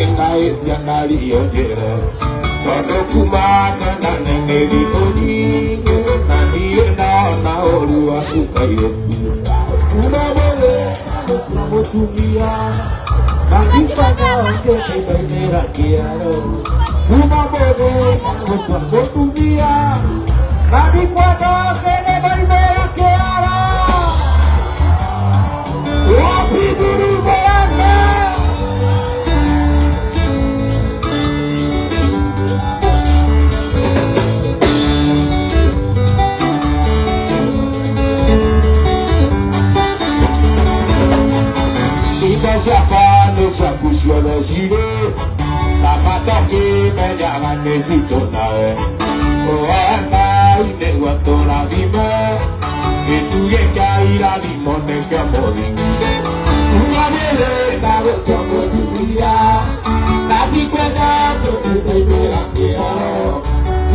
night yanari ojere Todo kumata na nengeri odi Nani na oru aku kaire Unabole Namotumia Nanti pada Kete bendera kiaro Unabole Namotumia Nanti pada Kete bendera kiaro Wapi dulu bayarnya Siapa nusa kusyona jire Tapata ke menjangan nesito nae Oana ine wato la vime Itu ye kai la limone ke moring Una vele na goto mo dunia Tapi kwenda to kubebera kiaro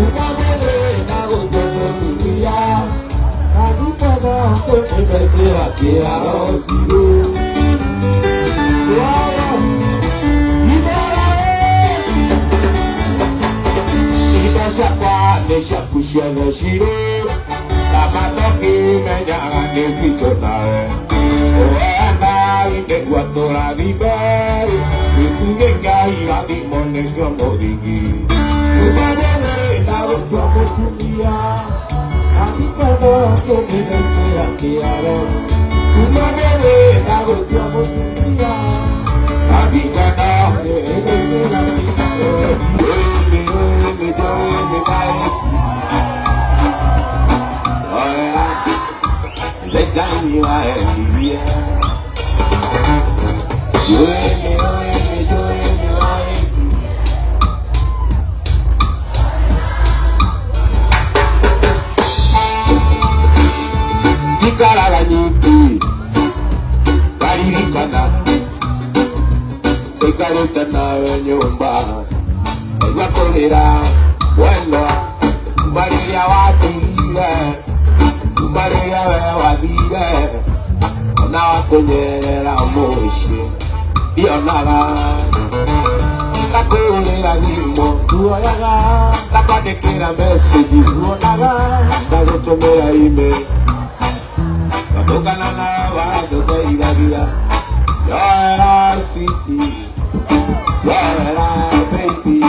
Una vele na goto mo dunia Tapi kwenda to kubebera kiaro Zero Siapa nesha kushana shiro Tapatoki menyangan nesito nae Oana inde watora vive Itu gengai lagi monenga moringi Ubabole na utomo kumbia Aki kada kemi nentera kiaro Ubabole na utomo kumbia Aki kada kemi nentera kiaro Zedani wa Libya. Joeme wa Dikarara nyuki Karirikana Ekarutana nyumba Ewakolera Wendo Mbariya watire Mbariya watire Na wakonyerera moshi Ionaga Takolera nimo Tuoyaga Takwadekera message Tuonaga Tagotomera email Katokana na wadoga iragia Yoera city Yoera baby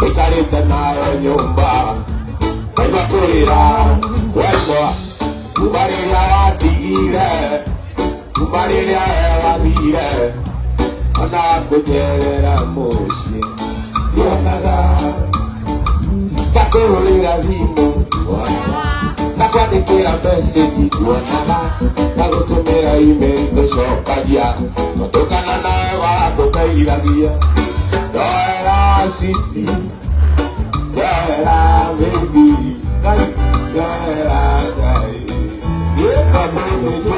Ekareta nayo nyumba Ewakolera Wendo Kubarira watire Kubarira watire Ona kujerera moshi Yonaga Takolera limo Takwadekera message Yonaga Tagotomera email Toshokadia Matokana na wadoga iragia Yoera city Yoera baby Yoera guy Yoera baby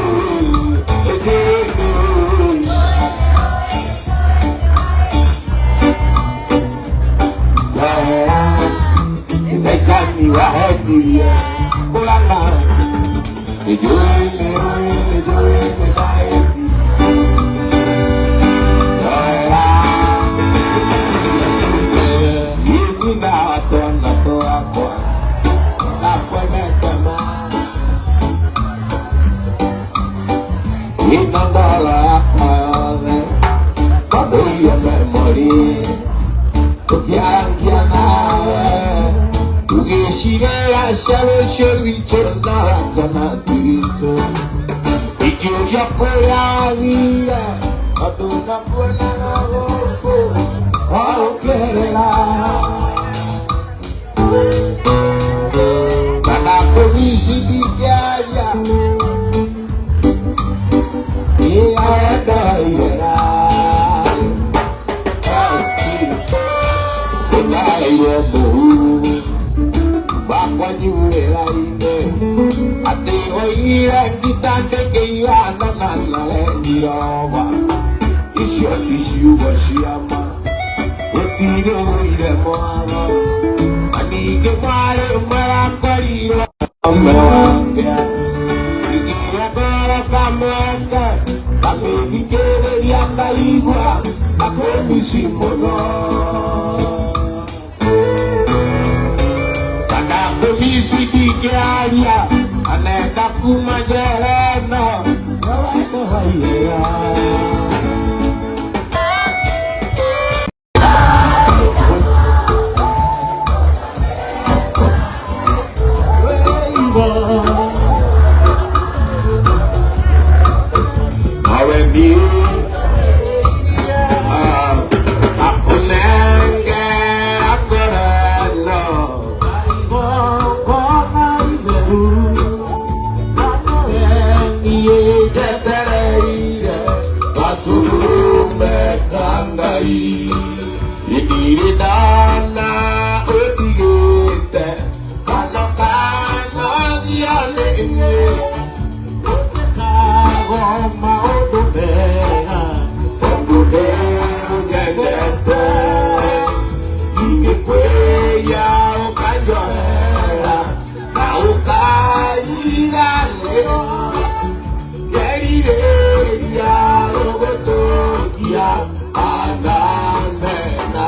Yoera Zaitani wa hedi Kulanga Ejoe baby Inandola akwawe Kabuya memory Tukiangia nawe Tugishirela shalo shorichona Tana turito Ikiuya koya vile Aduna kuena na hopo waokerera kana kumizidijaja iyadaira Ibu bakwanyuela ine ate oira kitande ke yana nalale ndirova isyo tishuwa shiyama etire oire moama anige mare mara kwariro amewakea igira kora kamweka kamedikere yakaigwa akomisimono Visidigaria, anenda kumajerena, nawako haira. Idiridana odigete kanokana dialene kagoma odubera fondubero nyendete ingekweya okanjoera na ukanyirane yerireria rogotokia anamena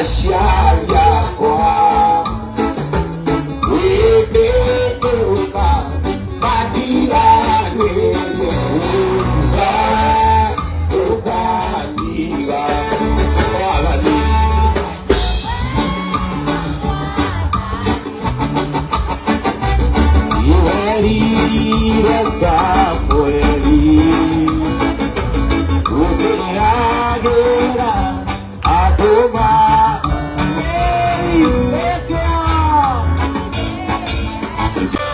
sharia kwa wewe toka badia wewe toka niga wala ni iweri rasa poeri uteagera atoma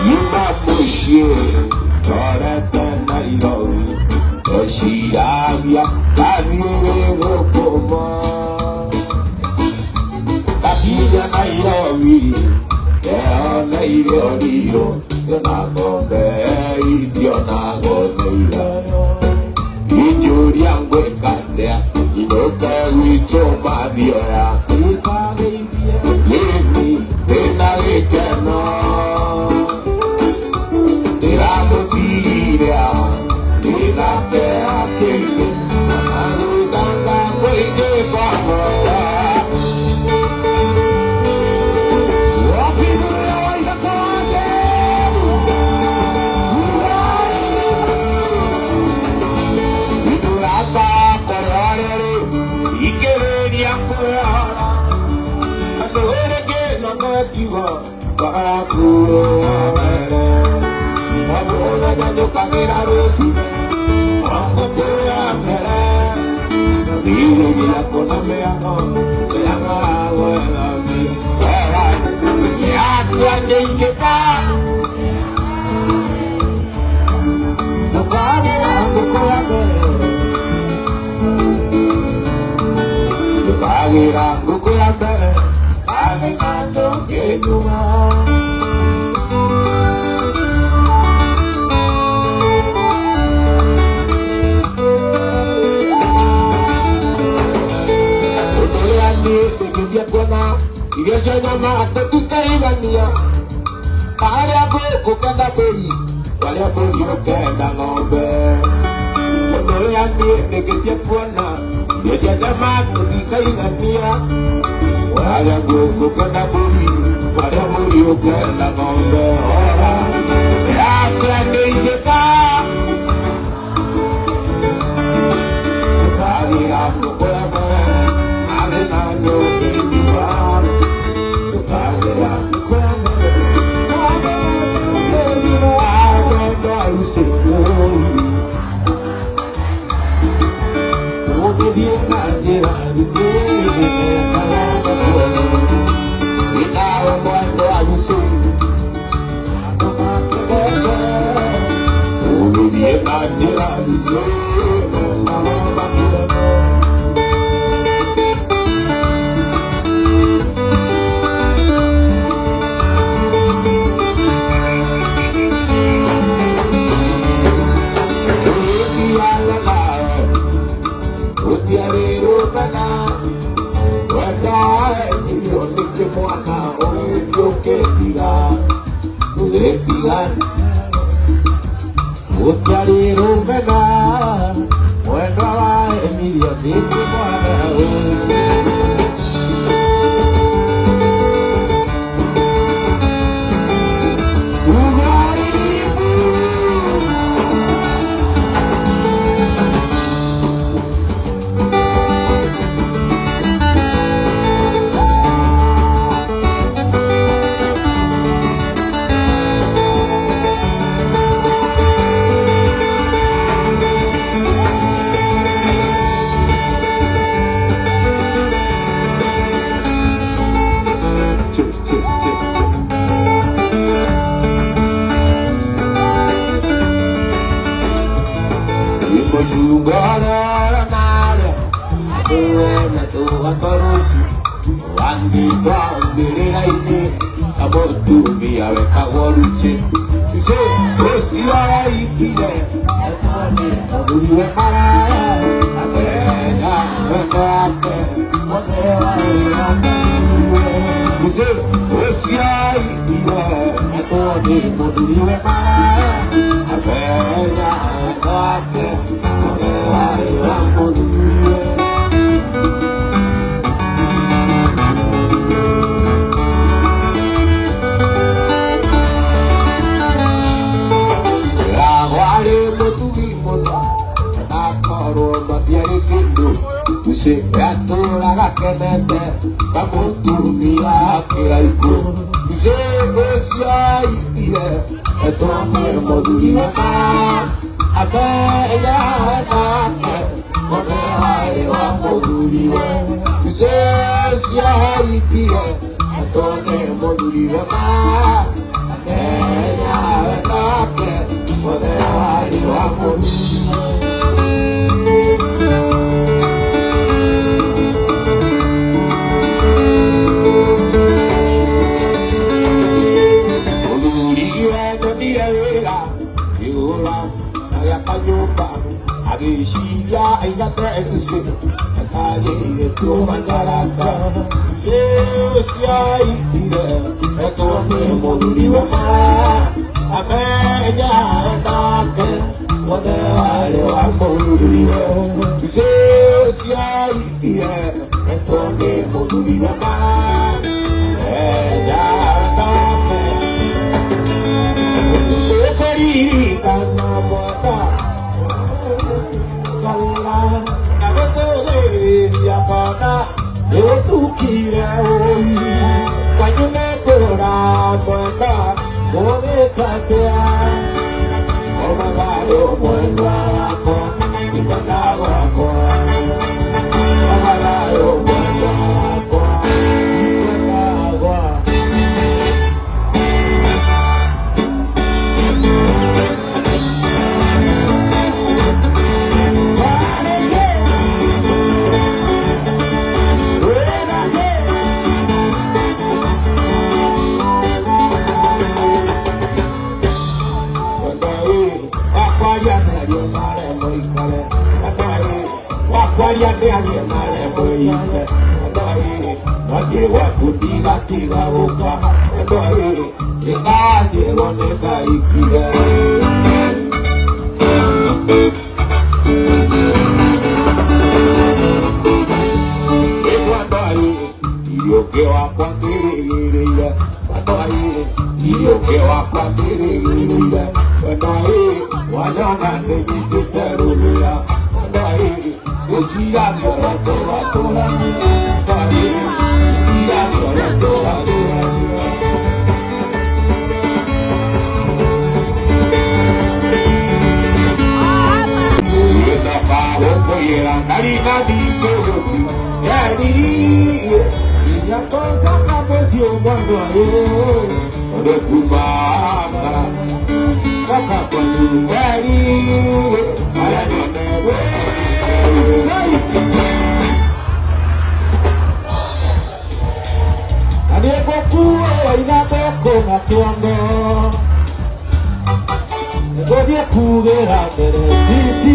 Yuma Mushie, Torete Nairobi, Oshiravia, Kavire Koma, Kavira Nairobi, Eo Nairobi, Yonago Bei, Yonago Neirayo, Injuriangwe Katea, Inoka Wichoma Diora, Limi, Benarikano. kenete kamutumia kiraiko Zesia ire etome moduli wema Abeya nake Modehari wa moduli wema Zesia ire etome moduli wema Abeya nake Modehari wa moduli Agishiya ayata eduse asage to mandaraka Zesia ire etome moduli wema Abeya nake Modehari wa moduli wema Zesia ire etome moduli wema Abeya nake Ekoriri kana mwata Eu tu queria ouvir quando me cora manda come cantar como vai o mundo ako e cantava ako como vai o mundo ako e cantava Waria de alguien mare boite Adoi Wake wakudiga tiga uka Adoi Ikaje loneka ikire Ewa adoi Iyoke wakwa kirigirile Adoi Iyoke wakwa kirigirile Adoi Wanyona nejiteterulia Adoi Gira gira tola tola, gira gira tola tola. Esta pavo fuera narina di coyote, jadi ya cosa cabeció cuando cuando tu mamá, caca cuando jadi, para no me Con actuando Godia kugera tere titi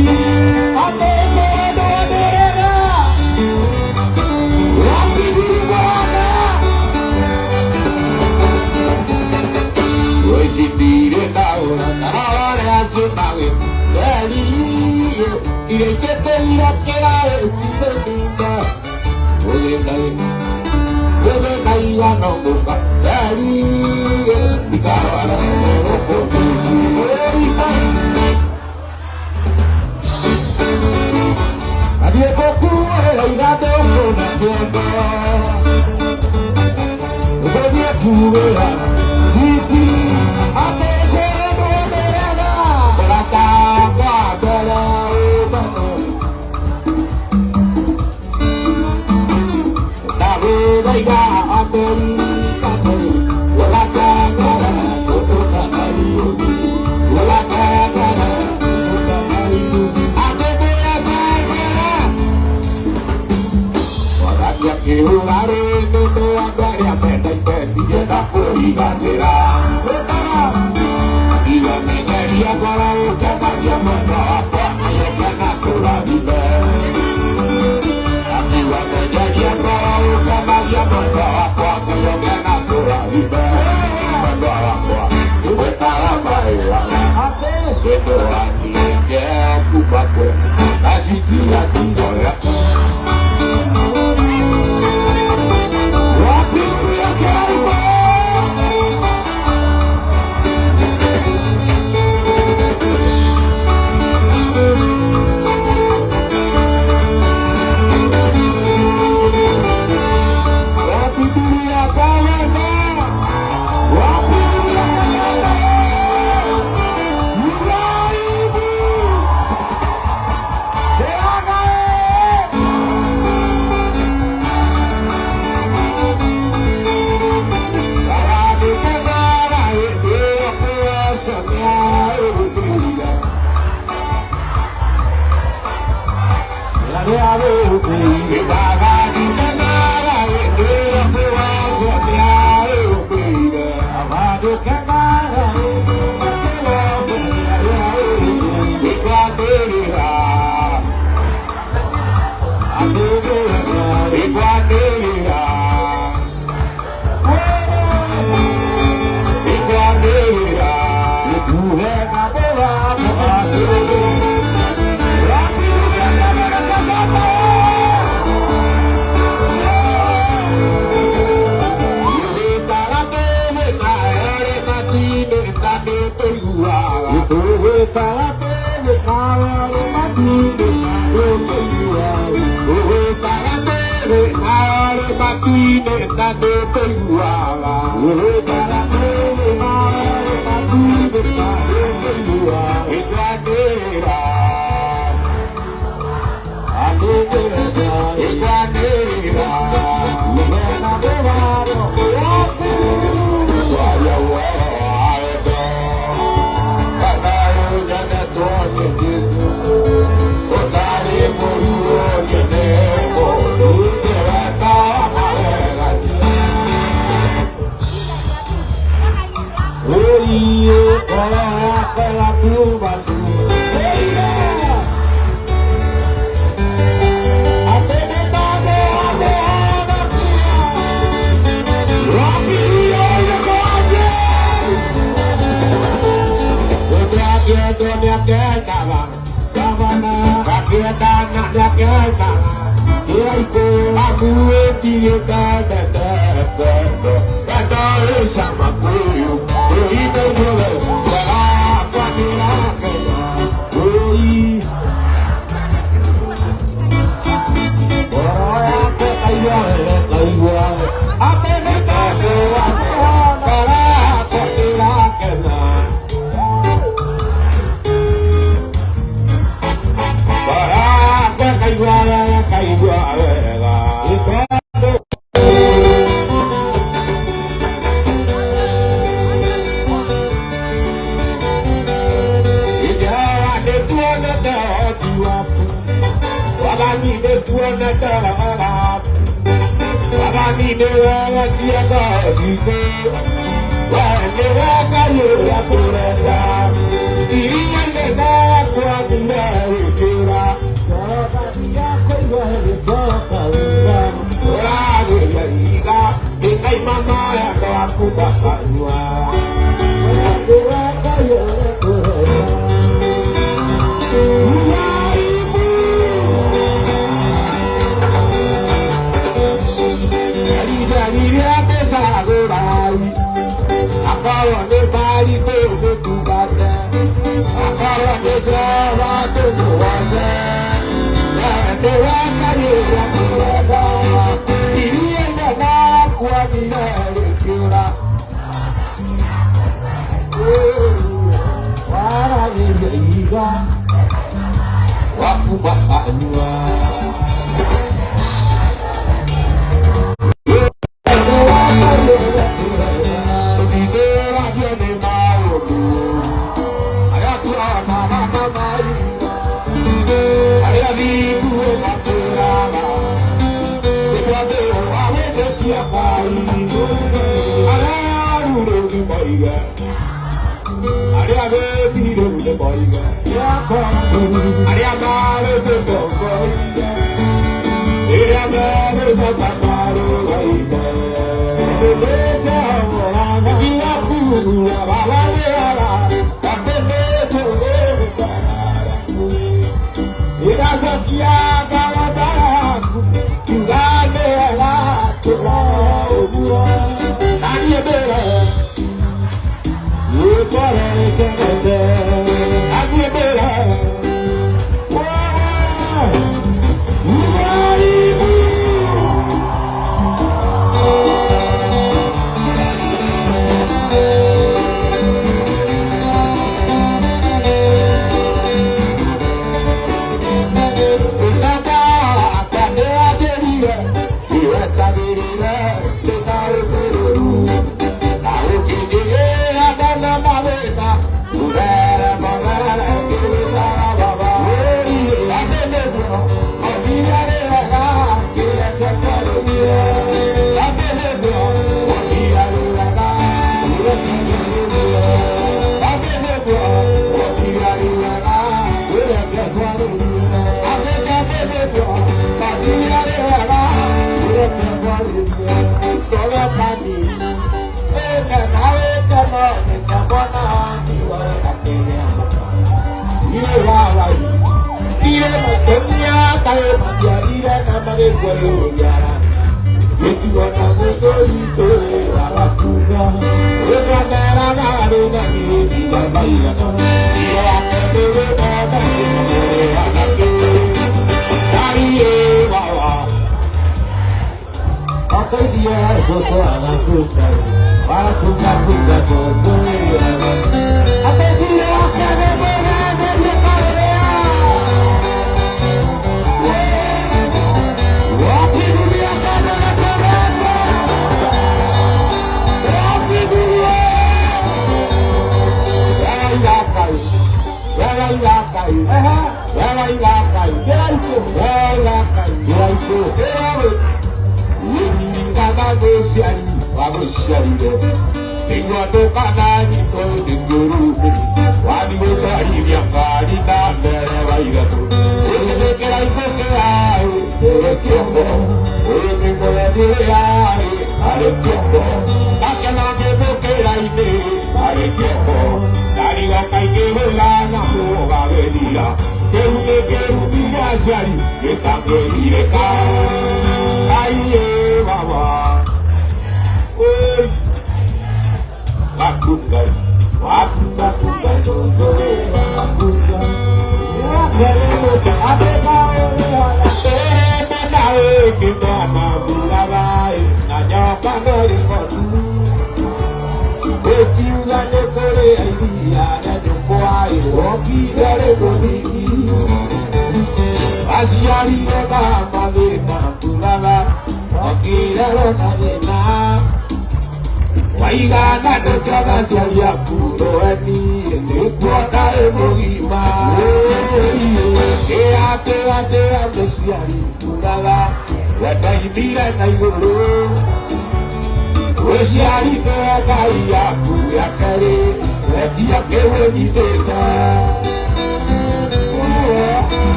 Ate no adorera Rapi vivana Hoy si tire taura Taravare asunave Leli Y el que te dirá que la decide linda Oye ya no busca Leli Y caravana no condici Nadie procura la ira de una tienda Nadie procura Si ti a te quiero verana La cagua de la humana La vida ya a America La cagua Toda Mario La cagua Toda Mario Que jugaré que te acuaria meta y perdillera por higandera Y la minería con la boca magia muestra a y es que naturalidad Aquí la minería con la boca magia muestra a y es que naturalidad Cuando abajo tú estás la paella Que te va a ti que ocupa pues Así tira tira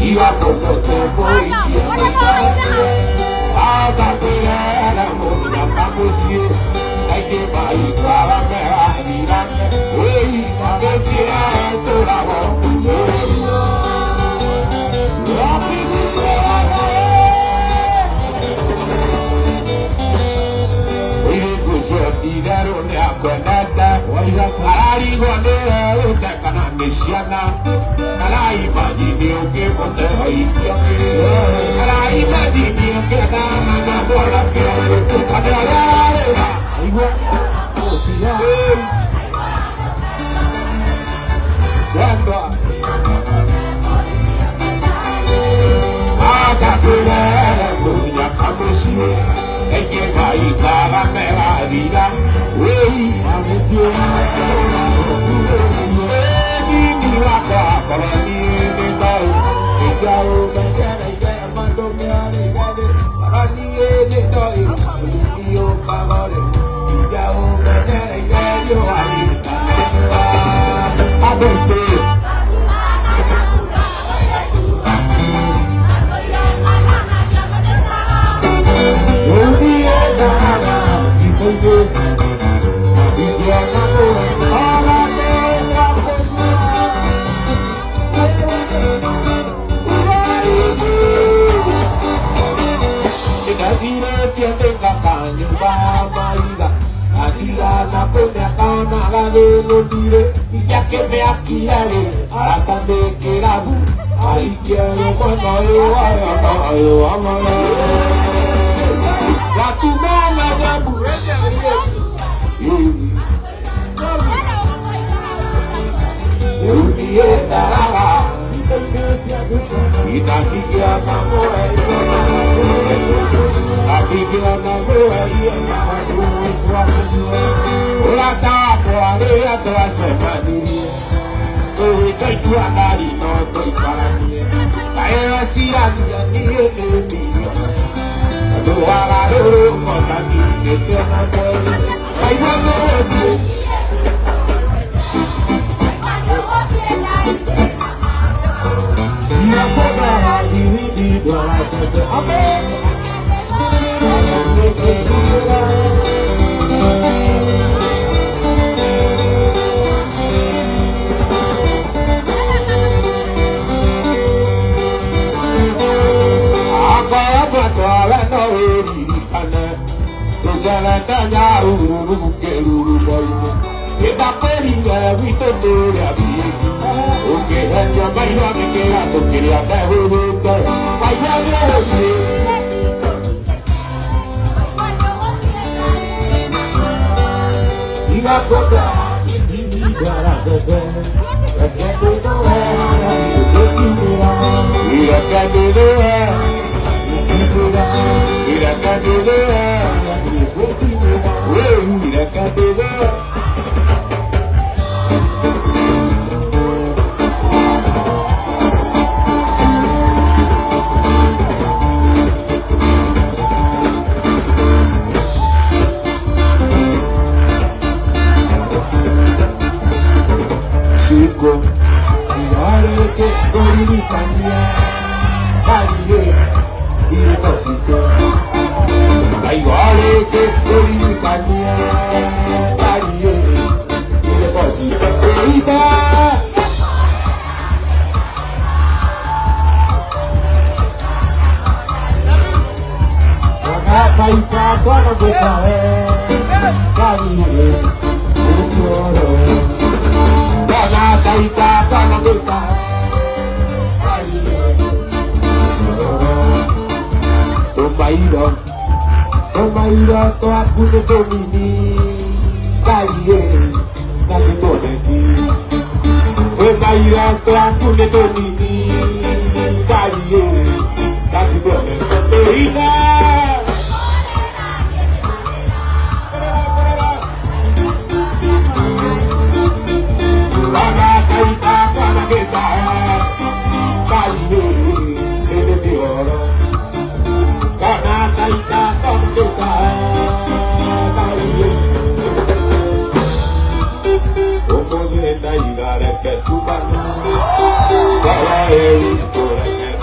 iba como tiempo y tiempo hasta que la mona pamusie hay que bailar a me bailar uy para que siento la voz tiraron a conata Alari guanera uta kana mesiana Kala imagine que ponte ahí Kala imagine que dama na bola que Kala ay gua Cuando Aka kula punya kamusi hay que bailar a me bailar uy ni waka para ni ni dai jao me queda ya mando me ale para ni ni dai yo pagare jao me queda ya yo ahí a ver y ya que me alquilaré hasta de que la ahí quiero cuando yo vamos la tu mama ya burrete un día dará y la que amamos la que la tapo a toda semana hoy estoy tu andari no estoy para mí caer así a ni no agarro con la que te enamore ay cuando y la boda dividida amén Jalan-jalan ururu ke luru bayi, kita pergi dari tempat lagi. Oke, hanya bayi lagi kita tu kiri ada ururu ke, bayi lagi. Jika kota ini berada sana, kita tu ada kita kedua, kita kedua. Mira cadera chico mira que bonita mía cariño y pasito ay vale que bonita mía cariño y pasito bonita Paisa cuando te cae cariño Gana taita cuando te cae cariño Tomaira to aku ne domini Kaye Nasi boneti Tomaira to aku ne domini Kaye Nasi boneti ayudar a que tu mano para él por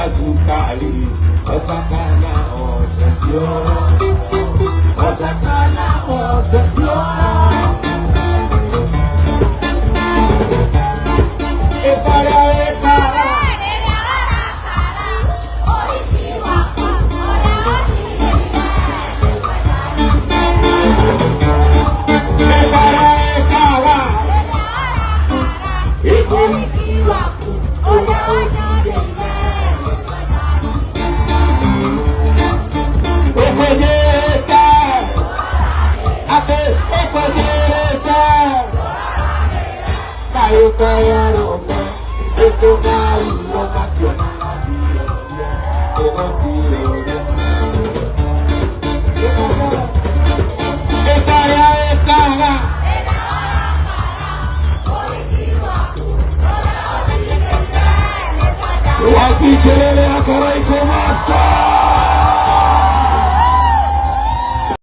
sukari, osakana osepio, osakana osepio. Ekara ekara, ekara ekara, ekolikiwaku, oya ojide. Ekojeta, ate ekojeta, kayo kaya roba, eko kaya roba kiona ekara ekara, wakikelele akara iko masta.